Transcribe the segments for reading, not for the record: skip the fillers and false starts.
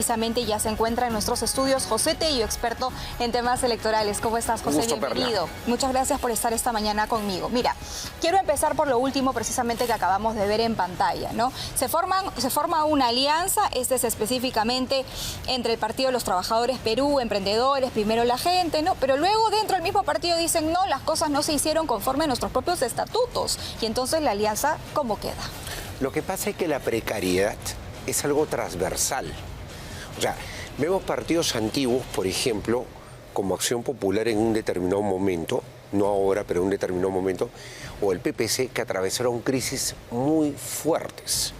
precisamente ya se encuentra en nuestros estudios José Tello, experto en temas electorales. ¿Cómo estás, José? Bienvenido. Muchas gracias por estar esta mañana conmigo. Mira, quiero empezar por lo último precisamente que acabamos de ver en pantalla, ¿no? Se forma una alianza, este es específicamente entre el Partido de los Trabajadores Perú, emprendedores, primero la gente, ¿no? Pero luego dentro del mismo partido dicen, no, las cosas no se hicieron conforme a nuestros propios estatutos. Y entonces la alianza, ¿cómo queda? Lo que pasa es que la precariedad es algo transversal. O sea, vemos partidos antiguos, por ejemplo, como Acción Popular en un determinado momento, no ahora, pero en un determinado momento, o el PPC, que atravesaron crisis muy fuertes.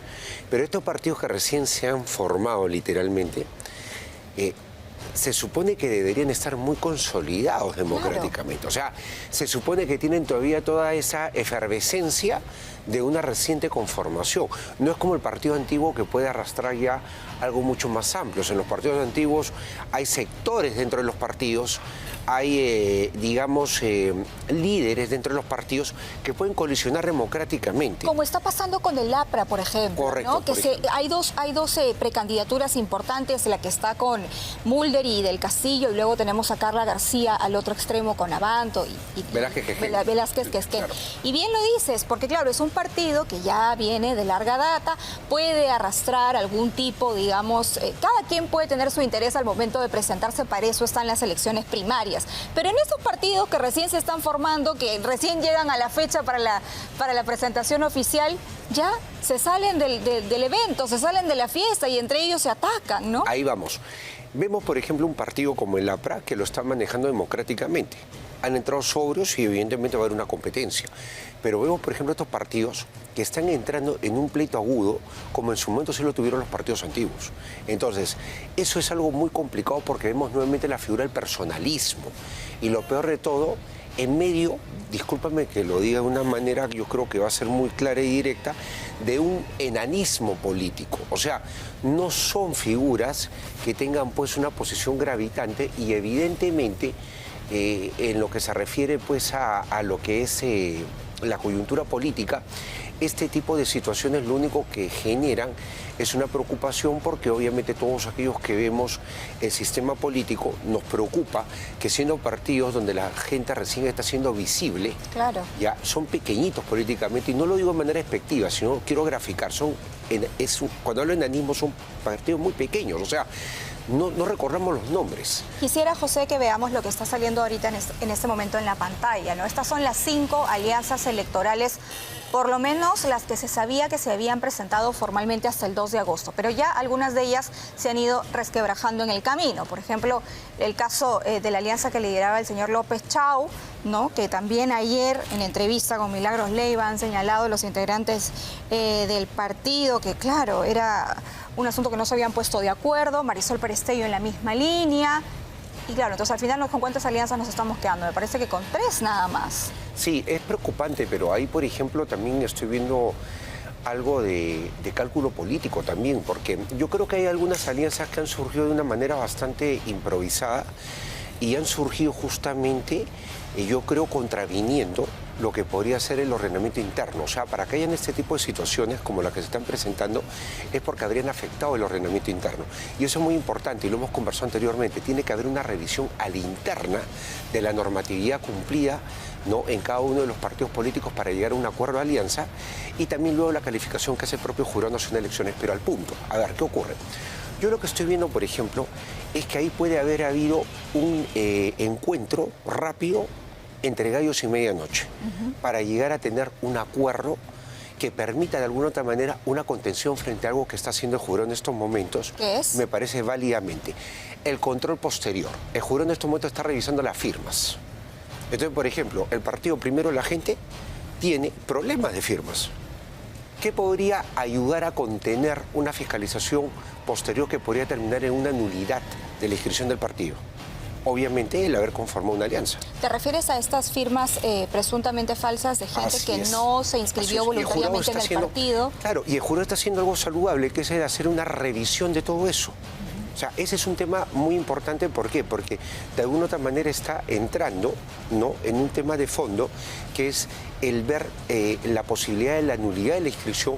Pero estos partidos que recién se han formado literalmente, se supone que deberían estar muy consolidados democráticamente. Claro. O sea, se supone que tienen todavía toda esa efervescencia de una reciente conformación. No es como el partido antiguo que puede arrastrar ya algo mucho más amplio. En los partidos antiguos hay sectores dentro de los partidos, hay, digamos, líderes dentro de los partidos que pueden colisionar democráticamente. Como está pasando con el APRA, por ejemplo. Correcto, ¿no? Que hay dos precandidaturas importantes, la que está con Mulder y del Castillo, y luego tenemos a Carla García al otro extremo con Avanto y Velázquez Quesquén. Claro. Y bien lo dices, porque claro, es un partido que ya viene de larga data, puede arrastrar algún tipo, digamos, cada quien puede tener su interés al momento de presentarse, para eso están las elecciones primarias. Pero en estos partidos que recién se están formando, que recién llegan a la fecha para la presentación oficial, ya se salen del evento, se salen de la fiesta y entre ellos se atacan, ¿no? Ahí vamos. Vemos, por ejemplo, un partido como el APRA que lo está manejando democráticamente. Han entrado sobrios y evidentemente va a haber una competencia. Pero vemos, por ejemplo, estos partidos que están entrando en un pleito agudo, como en su momento sí lo tuvieron los partidos antiguos. Entonces, eso es algo muy complicado porque vemos nuevamente la figura del personalismo. Y lo peor de todo, en medio, discúlpame que lo diga de una manera que yo creo que va a ser muy clara y directa, de un enanismo político. O sea, no son figuras que tengan pues una posición gravitante y evidentemente en lo que se refiere pues a lo que es la coyuntura política, este tipo de situaciones lo único que generan es una preocupación, porque obviamente todos aquellos que vemos el sistema político nos preocupa que siendo partidos donde la gente recién está siendo visible, claro, ya son pequeñitos políticamente, y no lo digo de manera despectiva, sino quiero graficar, cuando hablo de enanismo son partidos muy pequeños, o sea, no recordamos los nombres. Quisiera, José, que veamos lo que está saliendo ahorita en este momento en la pantalla, ¿no? Estas son las 5 alianzas electorales, por lo menos las que se sabía que se habían presentado formalmente hasta el 2 de agosto, pero ya algunas de ellas se han ido resquebrajando en el camino. Por ejemplo, el caso de la alianza que lideraba el señor López Chau, ¿no? Que también ayer en entrevista con Milagros Leiva han señalado los integrantes del partido que, claro, era un asunto que no se habían puesto de acuerdo. Marisol Perestello en la misma línea. Y claro, entonces al final, ¿con cuántas alianzas nos estamos quedando? Me parece que con 3 nada más. Sí, es preocupante, pero ahí, por ejemplo, también estoy viendo algo de cálculo político también, porque yo creo que hay algunas alianzas que han surgido de una manera bastante improvisada y han surgido justamente, yo creo, contraviniendo lo que podría ser el ordenamiento interno. O sea, para que hayan este tipo de situaciones como las que se están presentando, es porque habrían afectado el ordenamiento interno. Y eso es muy importante, y lo hemos conversado anteriormente. Tiene que haber una revisión a la interna de la normatividad cumplida, ¿no?, en cada uno de los partidos políticos para llegar a un acuerdo de alianza, y también luego la calificación que hace el propio Jurado Nacional de Elecciones. Pero al punto, a ver, ¿qué ocurre? Yo lo que estoy viendo, por ejemplo, es que ahí puede haber habido un encuentro rápido entre gallos y medianoche, para llegar a tener un acuerdo que permita de alguna otra manera una contención frente a algo que está haciendo el jurado en estos momentos. ¿Qué es? Me parece válidamente el control posterior. El jurado en estos momentos está revisando las firmas. Entonces, por ejemplo, el partido Primero la Gente tiene problemas de firmas. ¿Qué podría ayudar a contener una fiscalización posterior que podría terminar en una nulidad de la inscripción del partido? Obviamente el haber conformado una alianza. ¿Te refieres a estas firmas presuntamente falsas de gente que no se inscribió voluntariamente en el partido? Claro, y el jurado está haciendo algo saludable, que es el hacer una revisión de todo eso. O sea, ese es un tema muy importante. ¿Por qué? Porque de alguna otra manera está entrando, ¿no?, en un tema de fondo, que es el ver la posibilidad de la nulidad de la inscripción,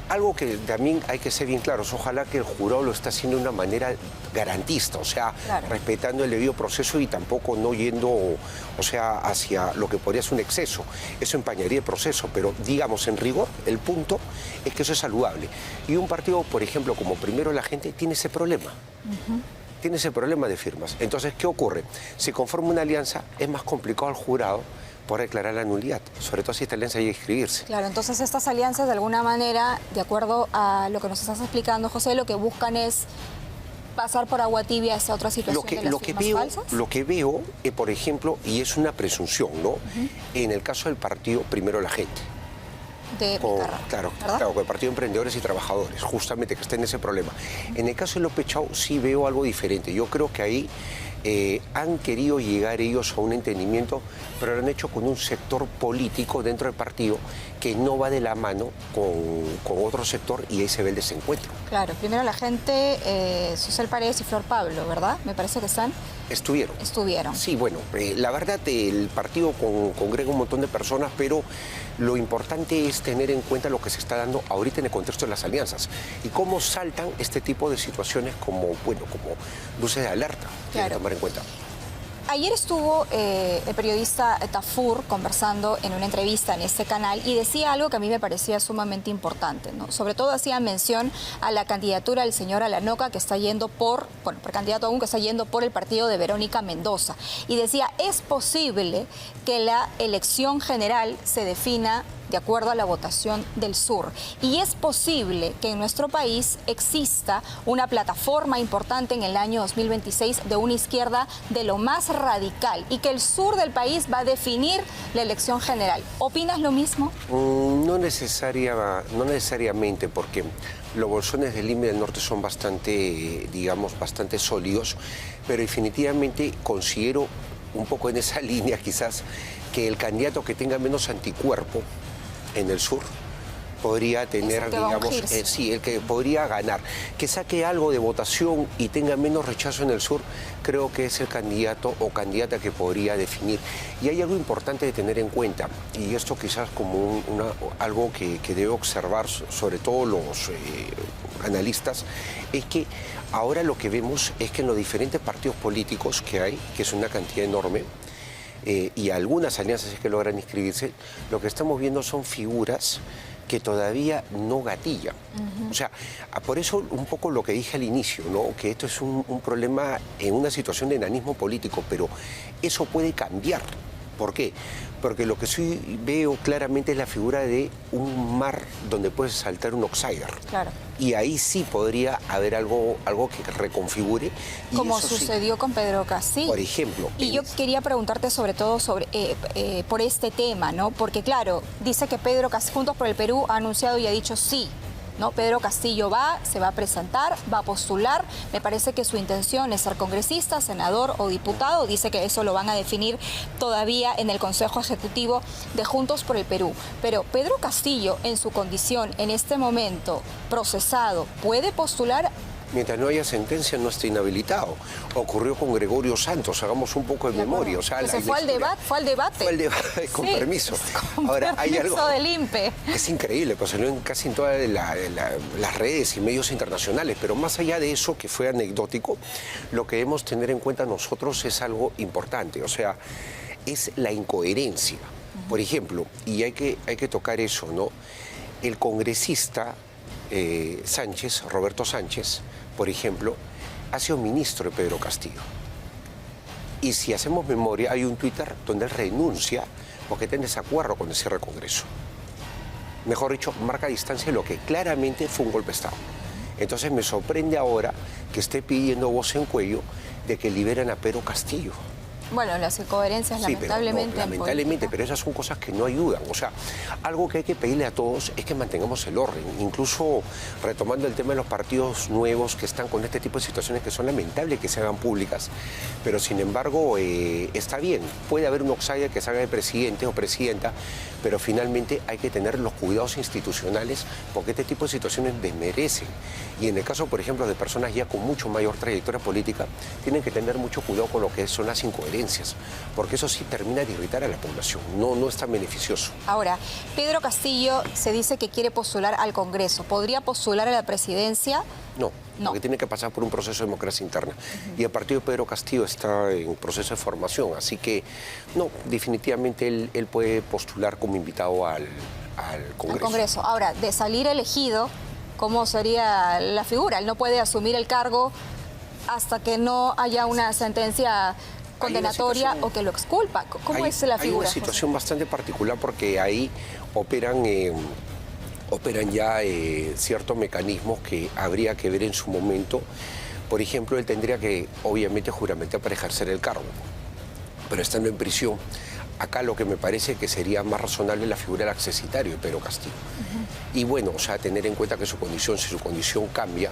algo que también hay que ser bien claros, ojalá que el jurado lo esté haciendo de una manera garantista, o sea, claro, respetando el debido proceso y tampoco no yendo, o sea, hacia lo que podría ser un exceso. Eso empañaría el proceso, pero digamos, en rigor, el punto es que eso es saludable. Y un partido, por ejemplo, como Primero la Gente, tiene ese problema. Tiene ese problema de firmas. Entonces, ¿qué ocurre? Si conforma una alianza, es más complicado al jurado por declarar la nulidad, sobre todo si esta alianza llega a inscribirse. Claro, entonces estas alianzas de alguna manera, de acuerdo a lo que nos estás explicando, José, lo que buscan es pasar por agua tibia esa otra situación de las firmas falsas. Lo que veo, por ejemplo, y es una presunción, ¿no? En el caso del partido Primero la Gente. Claro, con el Partido de Emprendedores y Trabajadores, justamente que está en ese problema. En el caso de López Chau sí veo algo diferente. Yo creo que ahí han querido llegar ellos a un entendimiento, pero lo han hecho con un sector político dentro del partido que no va de la mano con otro sector y ahí se ve el desencuentro. Claro, Primero la Gente, Susel Paredes y Flor Pablo, ¿verdad? Me parece que están... Estuvieron. Sí, bueno, la verdad el partido congrega un montón de personas, pero lo importante es tener en cuenta lo que se está dando ahorita en el contexto de las alianzas y cómo saltan este tipo de situaciones como luces de alerta que hay que tomar en cuenta. Ayer estuvo el periodista Tafur conversando en una entrevista en este canal y decía algo que a mí me parecía sumamente importante, ¿no? Sobre todo hacía mención a la candidatura del señor Alanoca que está yendo precandidato aún que está yendo por el partido de Verónica Mendoza. Y decía, es posible que la elección general se defina de acuerdo a la votación del sur. Y es posible que en nuestro país exista una plataforma importante en el año 2026 de una izquierda de lo más radical y que el sur del país va a definir la elección general. ¿Opinas lo mismo? No necesariamente, porque los bolsones del Lima y del Norte son bastante, bastante sólidos, pero definitivamente considero un poco en esa línea quizás que el candidato que tenga menos anticuerpo en el sur podría tener, el que podría ganar. Que saque algo de votación y tenga menos rechazo en el sur, creo que es el candidato o candidata que podría definir. Y hay algo importante de tener en cuenta, y esto quizás como algo que debe observar sobre todo los analistas, es que ahora lo que vemos es que en los diferentes partidos políticos que hay, que es una cantidad enorme, y algunas alianzas que logran inscribirse, lo que estamos viendo son figuras que todavía no gatillan. O sea, por eso un poco lo que dije al inicio, ¿no? Que esto es un problema en una situación de enanismo político, pero eso puede cambiar. ¿Por qué? Porque lo que sí veo claramente es la figura de un mar donde puede saltar un outsider. Claro. Y ahí sí podría haber algo que reconfigure. Como sucedió con Pedro Castillo. Por ejemplo. Y yo quería preguntarte sobre todo por este tema, ¿no? Porque claro, dice que Pedro Castillo, Juntos por el Perú, ha anunciado y ha dicho sí, ¿no? Pedro Castillo se va a presentar, va a postular. Me parece que su intención es ser congresista, senador o diputado. Dice que eso lo van a definir todavía en el Consejo Ejecutivo de Juntos por el Perú. Pero Pedro Castillo, en su condición, en este momento procesado, ¿puede postular? Mientras no haya sentencia, no está inhabilitado. Ocurrió con Gregorio Santos, hagamos un poco de memoria. O sea, fue al debate. Fue al debate, con permiso. Ahora, hay algo del INPE. Es increíble, pues salió casi en todas las redes y medios internacionales, pero más allá de eso, que fue anecdótico, lo que debemos tener en cuenta nosotros es algo importante, o sea, es la incoherencia. Por ejemplo, y hay que tocar eso, ¿no? El congresista Sánchez, Roberto Sánchez, por ejemplo, ha sido ministro de Pedro Castillo. Y si hacemos memoria, hay un Twitter donde él renuncia porque está en desacuerdo con el cierre del Congreso. Mejor dicho, marca distancia de lo que claramente fue un golpe de Estado. Entonces me sorprende ahora que esté pidiendo voz en cuello de que liberen a Pedro Castillo. Bueno, las incoherencias, sí, lamentablemente. Pero, lamentablemente, pero esas son cosas que no ayudan. O sea, algo que hay que pedirle a todos es que mantengamos el orden. Incluso retomando el tema de los partidos nuevos que están con este tipo de situaciones que son lamentables que se hagan públicas. Pero sin embargo, está bien. Puede haber un outsider que salga de presidente o presidenta, pero finalmente hay que tener los cuidados institucionales porque este tipo de situaciones desmerecen. Y en el caso, por ejemplo, de personas ya con mucho mayor trayectoria política, tienen que tener mucho cuidado con lo que son las incoherencias. competencias, porque eso sí termina de irritar a la población, no es tan beneficioso. Ahora, Pedro Castillo se dice que quiere postular al Congreso. ¿Podría postular a la presidencia? No, porque tiene que pasar por un proceso de democracia interna. Y el partido de Pedro Castillo está en proceso de formación, así que no, definitivamente él puede postular como invitado al Congreso. Al Congreso. Ahora, de salir elegido, ¿cómo sería la figura? Él no puede asumir el cargo hasta que no haya una sentencia condenatoria o que lo exculpa. ¿Cómo es la figura? Hay una situación bastante particular porque ahí operan ya ciertos mecanismos que habría que ver en su momento. Por ejemplo, él tendría que, obviamente, juramentar para ejercer el cargo, pero estando en prisión. Acá lo que me parece que sería más razonable la figura del accesitario de Pedro Castillo. Y bueno, o sea, tener en cuenta que si su condición cambia,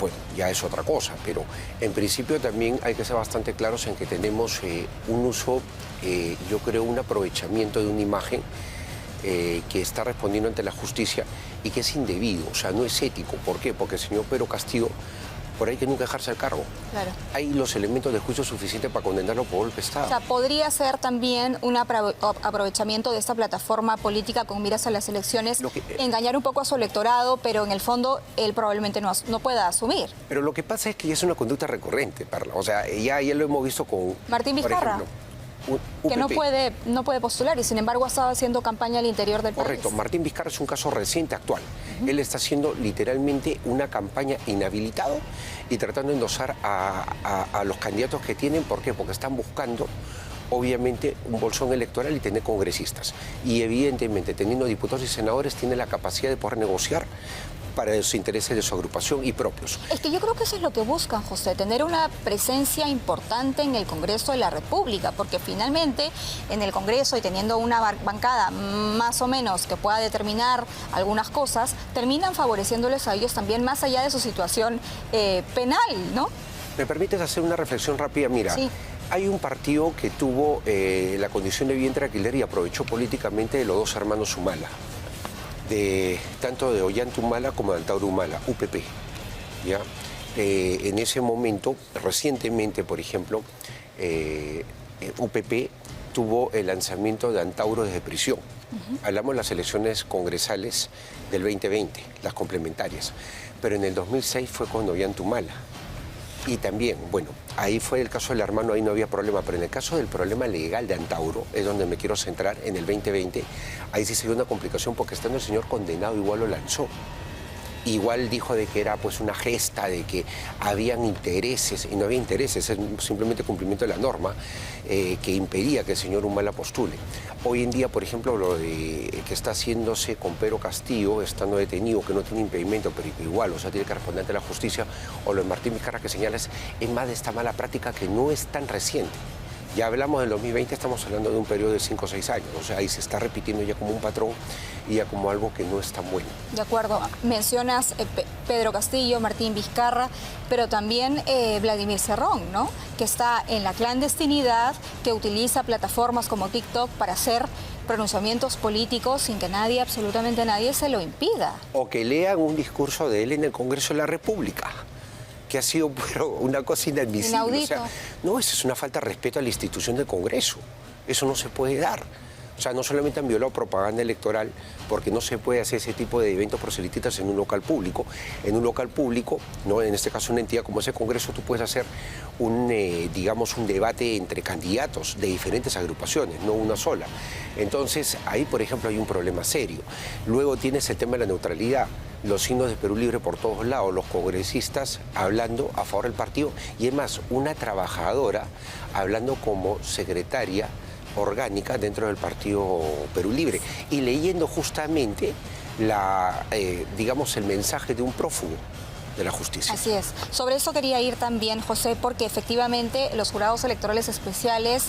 bueno, ya es otra cosa, pero en principio también hay que ser bastante claros en que tenemos un uso, yo creo, un aprovechamiento de una imagen que está respondiendo ante la justicia y que es indebido, o sea, no es ético. ¿Por qué? Porque el señor Pedro Castillo, por ahí que nunca dejarse el cargo. Claro. Hay los elementos de juicio suficientes para condenarlo por golpe de Estado. O sea, podría ser también un aprovechamiento de esta plataforma política con miras a las elecciones, engañar un poco a su electorado, pero en el fondo él probablemente no pueda asumir. Pero lo que pasa es que ya es una conducta recurrente, Perla. O sea, ya lo hemos visto con... Martín Vizcarra. Por ejemplo, que no puede postular y sin embargo ha estado haciendo campaña al interior del país. Correcto, Martín Vizcarra es un caso reciente, actual. Él está haciendo literalmente una campaña inhabilitado y tratando de endosar a los candidatos que tienen. ¿Por qué? Porque están buscando, obviamente, un bolsón electoral y tener congresistas. Y evidentemente, teniendo diputados y senadores, tiene la capacidad de poder negociar para los intereses de su agrupación y propios. Es que yo creo que eso es lo que buscan, José, tener una presencia importante en el Congreso de la República, porque finalmente en el Congreso y teniendo una bancada más o menos que pueda determinar algunas cosas, terminan favoreciéndoles a ellos también más allá de su situación penal, ¿no? ¿Me permites hacer una reflexión rápida? Mira, sí. Hay un partido que tuvo la condición de vientre alquiler y aprovechó políticamente de los dos hermanos Humala. Tanto de Ollanta Humala como de Antauro Humala, UPP. ¿Ya? En ese momento, recientemente, por ejemplo, UPP tuvo el lanzamiento de Antauro desde prisión. Hablamos de las elecciones congresales del 2020, las complementarias. Pero en el 2006 fue con Ollanta Humala. Y también, bueno, ahí fue el caso del hermano, ahí no había problema, pero en el caso del problema legal de Antauro, es donde me quiero centrar, en el 2020, ahí sí se dio una complicación porque estando el señor condenado igual lo lanzó. Igual dijo de que era pues una gesta, de que habían intereses, y no había intereses, es simplemente cumplimiento de la norma que impedía que el señor Humala postule. Hoy en día, por ejemplo, lo de que está haciéndose con Pedro Castillo, estando detenido, que no tiene impedimento, pero igual, o sea, tiene que responder ante la justicia, o lo de Martín Vizcarra que señalas, es más de esta mala práctica que no es tan reciente. Ya hablamos del 2020, estamos hablando de un periodo de 5 o 6 años, o sea, ahí se está repitiendo ya como un patrón y ya como algo que no es tan bueno. De acuerdo, mencionas Pedro Castillo, Martín Vizcarra, pero también Vladimir Cerrón, ¿no? Que está en la clandestinidad, que utiliza plataformas como TikTok para hacer pronunciamientos políticos sin que nadie, absolutamente nadie, se lo impida. O que lean un discurso de él en el Congreso de la República, que ha sido una cosa inadmisible. Inaudito. O sea, no, eso es una falta de respeto a la institución del Congreso. Eso no se puede dar. O sea, no solamente han violado propaganda electoral, porque no se puede hacer ese tipo de eventos proselitistas en un local público. En un local público, ¿no? En este caso una entidad como ese Congreso, tú puedes hacer digamos, un debate entre candidatos de diferentes agrupaciones, no una sola. Entonces, ahí, por ejemplo, hay un problema serio. Luego tienes el tema de la neutralidad, los signos de Perú Libre por todos lados, los congresistas hablando a favor del partido, y es más, una trabajadora hablando como secretaria orgánica dentro del partido Perú Libre y leyendo justamente digamos, el mensaje de un prófugo de la justicia. Así es. Sobre eso quería ir también, José, porque efectivamente los jurados electorales especiales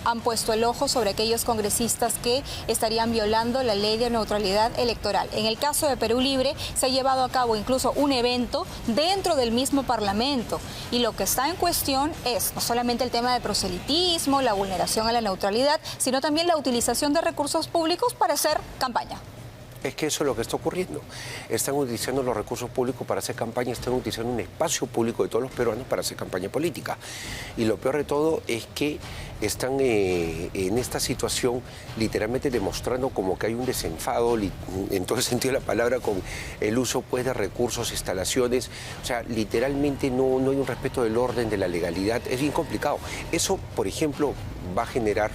han puesto el ojo sobre aquellos congresistas que estarían violando la ley de neutralidad electoral. En el caso de Perú Libre se ha llevado a cabo incluso un evento dentro del mismo Parlamento y lo que está en cuestión es no solamente el tema de proselitismo, la vulneración a la neutralidad, sino también la utilización de recursos públicos para hacer campaña. Es que eso es lo que está ocurriendo. Están utilizando los recursos públicos para hacer campaña, están utilizando un espacio público de todos los peruanos para hacer campaña política. Y lo peor de todo es que están en esta situación literalmente demostrando como que hay un desenfado, en todo el sentido de la palabra, con el uso pues, de recursos, instalaciones. O sea, literalmente no hay un respeto del orden, de la legalidad. Es bien complicado. Eso, por ejemplo, va a generar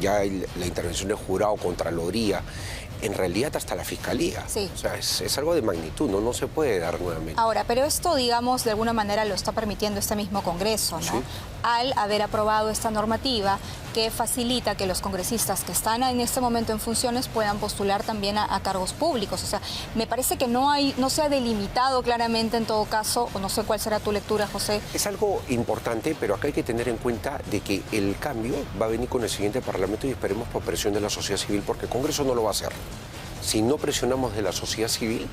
ya la intervención del jurado, Contraloría, en realidad hasta la Fiscalía. Sí. O sea, es algo de magnitud, no se puede dar nuevamente. Ahora, pero esto, digamos, de alguna manera lo está permitiendo este mismo Congreso, ¿no? Sí. Al haber aprobado esta normativa que facilita que los congresistas que están en este momento en funciones puedan postular también a cargos públicos. O sea, me parece que no se ha delimitado claramente en todo caso, o no sé cuál será tu lectura, José. Es algo importante, pero acá hay que tener en cuenta de que el cambio va a venir con el siguiente Parlamento y esperemos por presión de la sociedad civil, porque el Congreso no lo va a hacer. Si no presionamos de la sociedad civil,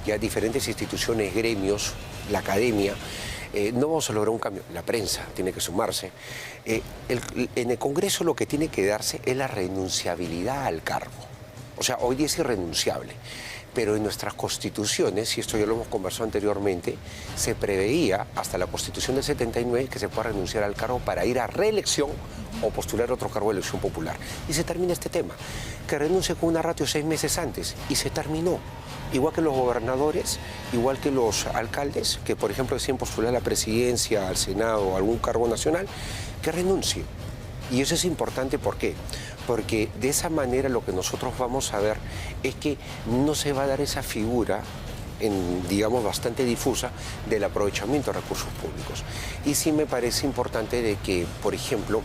ya diferentes instituciones, gremios, la academia, no vamos a lograr un cambio. La prensa tiene que sumarse. En el Congreso lo que tiene que darse es la renunciabilidad al cargo. O sea, hoy día es irrenunciable. Pero en nuestras constituciones, y esto ya lo hemos conversado anteriormente, se preveía hasta la Constitución del 79 que se pueda renunciar al cargo para ir a reelección o postular otro cargo de elección popular. Y se termina este tema, que renuncie con una ratio 6 meses antes, y se terminó. Igual que los gobernadores, igual que los alcaldes, que por ejemplo deciden postular a la presidencia, al Senado o algún cargo nacional, que renuncie. Y eso es importante, ¿por qué? Porque de esa manera lo que nosotros vamos a ver es que no se va a dar esa figura, digamos, bastante difusa del aprovechamiento de recursos públicos. Y sí me parece importante de que, por ejemplo,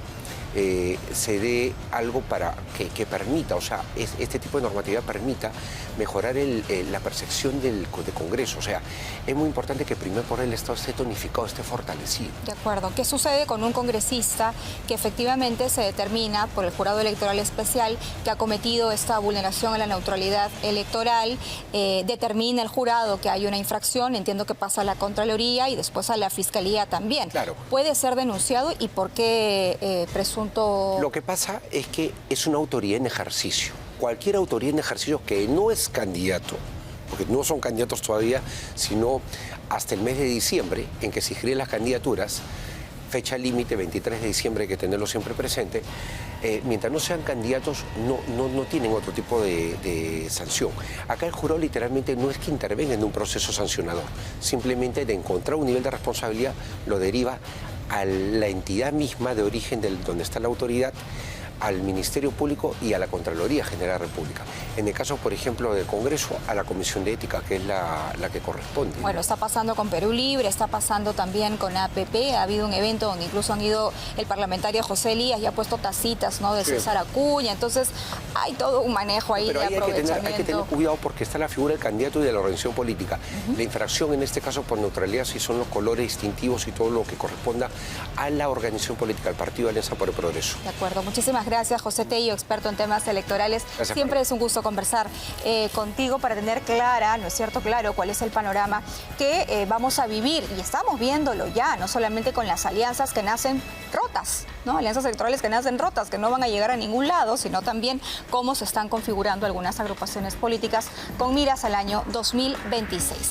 se dé algo para que permita, o sea, este tipo de normatividad permita mejorar la percepción del Congreso. O sea, es muy importante que primero por el Estado esté tonificado, esté fortalecido. De acuerdo. ¿Qué sucede con un congresista que efectivamente se determina por el Jurado Electoral Especial que ha cometido esta vulneración a la neutralidad electoral? Determina el jurado que hay una infracción, entiendo que pasa a la Contraloría y después a la Fiscalía también. Claro. ¿Puede ser denunciado y por qué presunto? Lo que pasa es que es una autoridad en ejercicio. Cualquier autoridad en ejercicio que no es candidato, porque no son candidatos todavía, sino hasta el mes de diciembre, en que se inscriben las candidaturas, fecha límite 23 de diciembre, hay que tenerlo siempre presente, mientras no sean candidatos no tienen otro tipo de sanción. Acá el jurado literalmente no es que intervenga en un proceso sancionador, simplemente de encontrar un nivel de responsabilidad lo deriva a la entidad misma de origen donde está la autoridad, al Ministerio Público y a la Contraloría General de la República. En el caso, por ejemplo, del Congreso, a la Comisión de Ética, que es la que corresponde. Bueno, está pasando con Perú Libre, está pasando también con APP, ha habido un evento donde incluso han ido el parlamentario José Elías y ha puesto tacitas, ¿no?, de César Acuña, entonces hay todo un manejo ahí. Pero de aprovechamiento. Hay que tener cuidado porque está la figura del candidato y de la organización política. La infracción en este caso por neutralidad sí son los colores distintivos y todo lo que corresponda a la organización política, al Partido Alianza por el Progreso. De acuerdo, muchísimas gracias, José Tello, experto en temas electorales. Gracias, siempre Pablo. Es un gusto conversar contigo para tener clara, ¿no es cierto?, claro cuál es el panorama que vamos a vivir y estamos viéndolo ya, no solamente con las alianzas que nacen rotas, ¿no?, alianzas electorales que nacen rotas, que no van a llegar a ningún lado, sino también cómo se están configurando algunas agrupaciones políticas con miras al año 2026.